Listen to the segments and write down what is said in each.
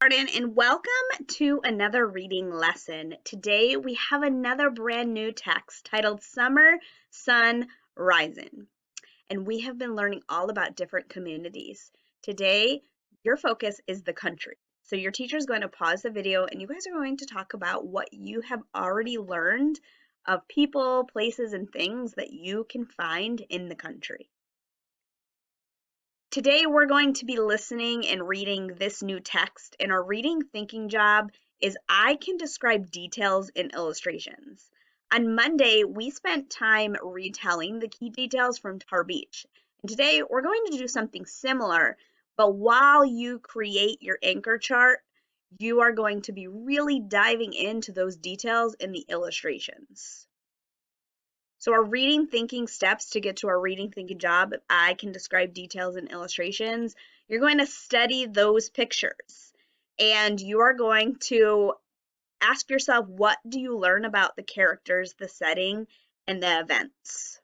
kindergarten, and welcome to another reading lesson. Today we have another brand new text titled Summer Sun Rising, and we have been learning all about different communities. Today, your focus is the country. So your teacher is going to pause the video and you guys are going to talk about what you have already learned of people, places, and things that you can find in the country. Today we're going to be listening and reading this new text, and our reading thinking job is I can describe details in illustrations. On Monday, we spent time retelling the key details from Tar Beach, and today we're going to do something similar, but while you create your anchor chart, you are going to be really diving into those details in the illustrations. So our reading thinking steps to get to our reading thinking job, I can describe details and illustrations. You're going to study those pictures and you are going to ask yourself, what do you learn about the characters, the setting, and the events?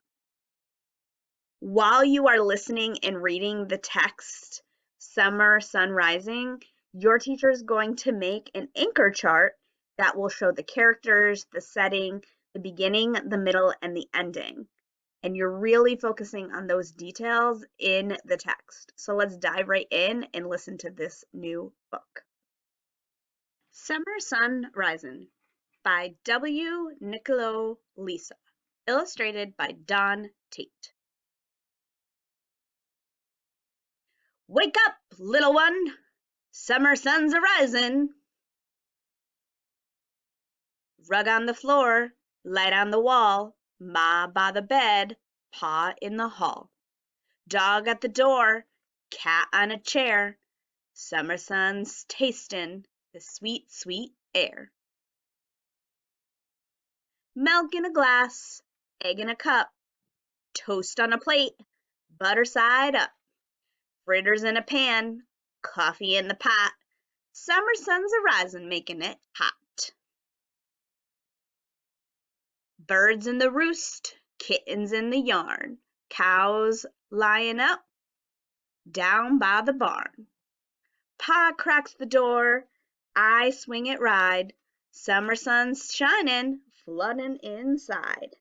While you are listening and reading the text, Summer Sun Rising, your teacher is going to make an anchor chart that will show the characters, the setting, the beginning, the middle, and the ending. And you're really focusing on those details in the text. So let's dive right in and listen to this new book. Summer Sun Rising by W. Niccolo Lisa, illustrated by Don Tate. Wake up, little one! Summer sun's a-rising. Rug on the floor, light on the wall, Ma by the bed, Pa in the hall. Dog at the door, cat on a chair, summer sun's tastin' the sweet, sweet air. Milk in a glass, egg in a cup, toast on a plate, butter side up, fritters in a pan, coffee in the pot, summer sun's a-risin' making it hot. Birds in the roost, kittens in the yarn, cows lying up down by the barn. Pa cracks the door, I swing it ride, summer sun's shining, flooding inside.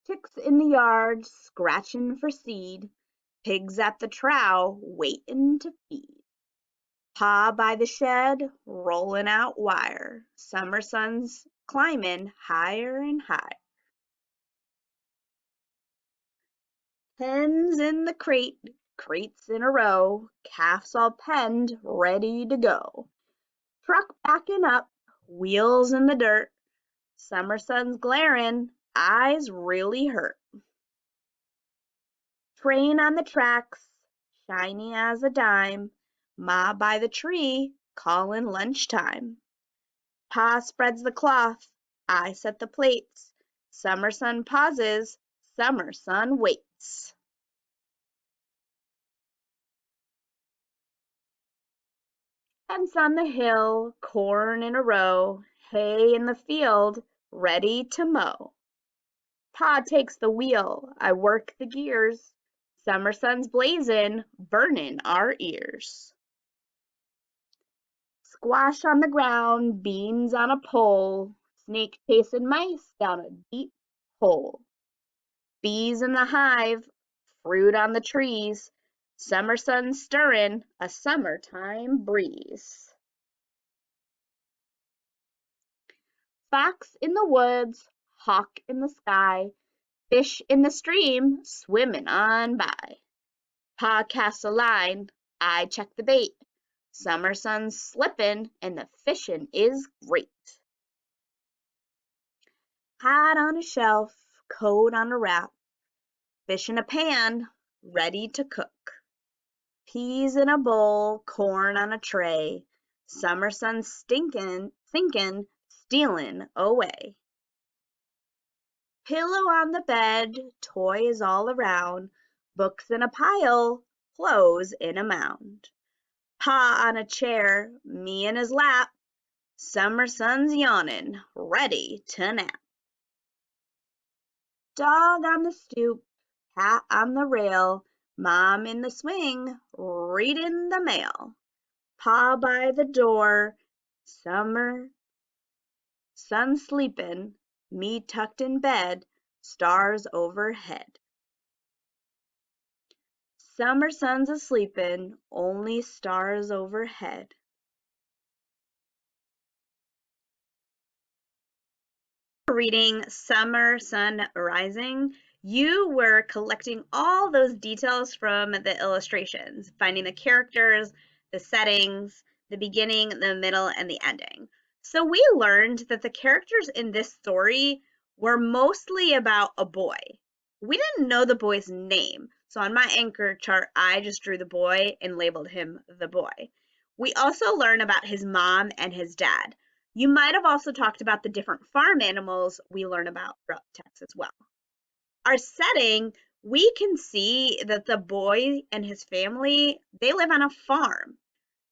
Chicks in the yard, scratching for seed, pigs at the trough, waiting to feed. Pa by the shed, rolling out wire, summer sun's climbing higher and higher. Hens in the crate, crates in a row, calves all penned, ready to go. Truck backing up, wheels in the dirt, summer sun's glaring, eyes really hurt. Train on the tracks, shiny as a dime, Ma by the tree, calling lunchtime. Pa spreads the cloth, I set the plates, summer sun pauses, summer sun waits. Hens on the hill, corn in a row, hay in the field, ready to mow. Pa takes the wheel, I work the gears, summer sun's blazing, burning our ears. Squash on the ground, beans on a pole, snake chasing mice down a deep hole. Bees in the hive, fruit on the trees, summer sun stirring a summertime breeze. Fox in the woods, hawk in the sky, fish in the stream, swimming on by. Pa casts a line, I check the bait. Summer sun's slipping and the fishing is great. Hat on a shelf, coat on a rack, fish in a pan, ready to cook. Peas in a bowl, corn on a tray, summer sun sinking, stealing away. Pillow on the bed, toys all around, books in a pile, clothes in a mound. Pa on a chair, me in his lap, summer sun's yawning, ready to nap. Dog on the stoop, cat on the rail, Mom in the swing, reading the mail. Pa by the door, summer sun sleepin', me tucked in bed, stars overhead. Summer sun's a sleepin', only stars overhead. Reading Summer Sun Rising, you were collecting all those details from the illustrations, finding the characters, the settings, the beginning, the middle, and the ending. So we learned that the characters in this story were mostly about a boy. We didn't know the boy's name, so on my anchor chart, I just drew the boy and labeled him the boy. We also learned about his mom and his dad. You might have also talked about the different farm animals we learn about throughout the text as well. Our setting, we can see that the boy and his family, they live on a farm.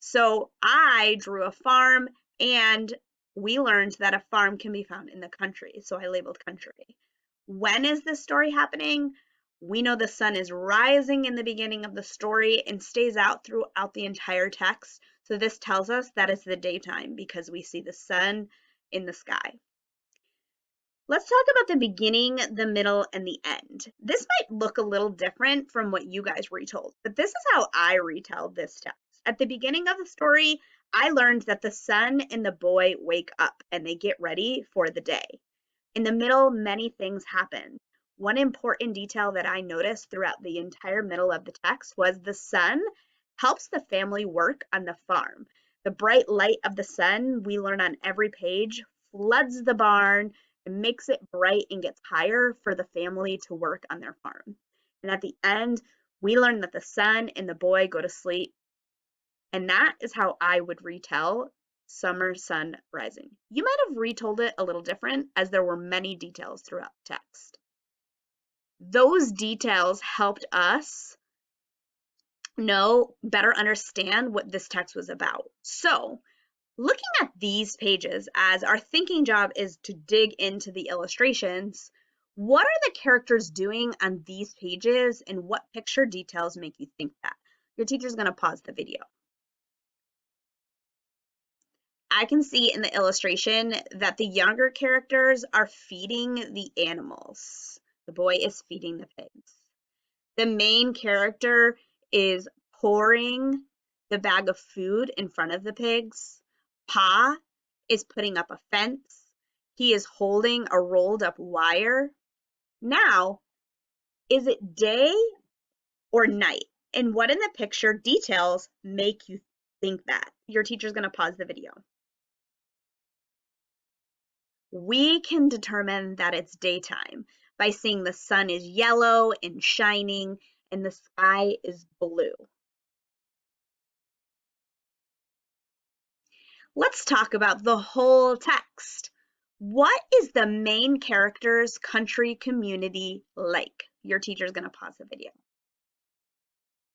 So I drew a farm, and we learned that a farm can be found in the country. So I labeled country. When is this story happening? We know the sun is rising in the beginning of the story and stays out throughout the entire text. So this tells us that it's the daytime because we see the sun in the sky. Let's talk about the beginning, the middle, and the end. This might look a little different from what you guys retold, but this is how I retell this text. At the beginning of the story, I learned that the sun and the boy wake up and they get ready for the day. In the middle, many things happen. One important detail that I noticed throughout the entire middle of the text was the sun helps the family work on the farm. The bright light of the sun, we learn on every page, floods the barn and makes it bright and gets higher for the family to work on their farm. And at the end, we learn that the son and the boy go to sleep. And that is how I would retell Summer Sun Rising. You might have retold it a little different as there were many details throughout the text. Those details helped us better understand what this text was about. So, looking at these pages as our thinking job is to dig into the illustrations, what are the characters doing on these pages and what picture details make you think that? Your teacher's going to pause the video. I can see in the illustration that the younger characters are feeding the animals. The boy is feeding the pigs. The main character is pouring the bag of food in front of the pigs. Pa is putting up a fence. He is holding a rolled up wire. Now, is it day or night? And what in the picture details make you think that? Your teacher's going to pause the video. We can determine that it's daytime by seeing the sun is yellow and shining and the sky is blue. Let's talk about the whole text. What is the main character's country community like? Your teacher's going to pause the video.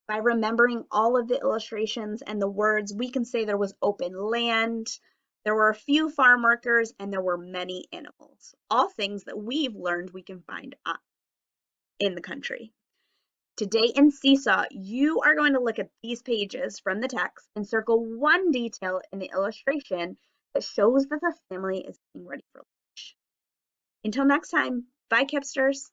By remembering all of the illustrations and the words, we can say there was open land, there were a few farm workers, and there were many animals. All things that we've learned we can find in the country. Today in Seesaw, you are going to look at these pages from the text and circle one detail in the illustration that shows that the family is getting ready for lunch. Until next time, bye, Kipsters.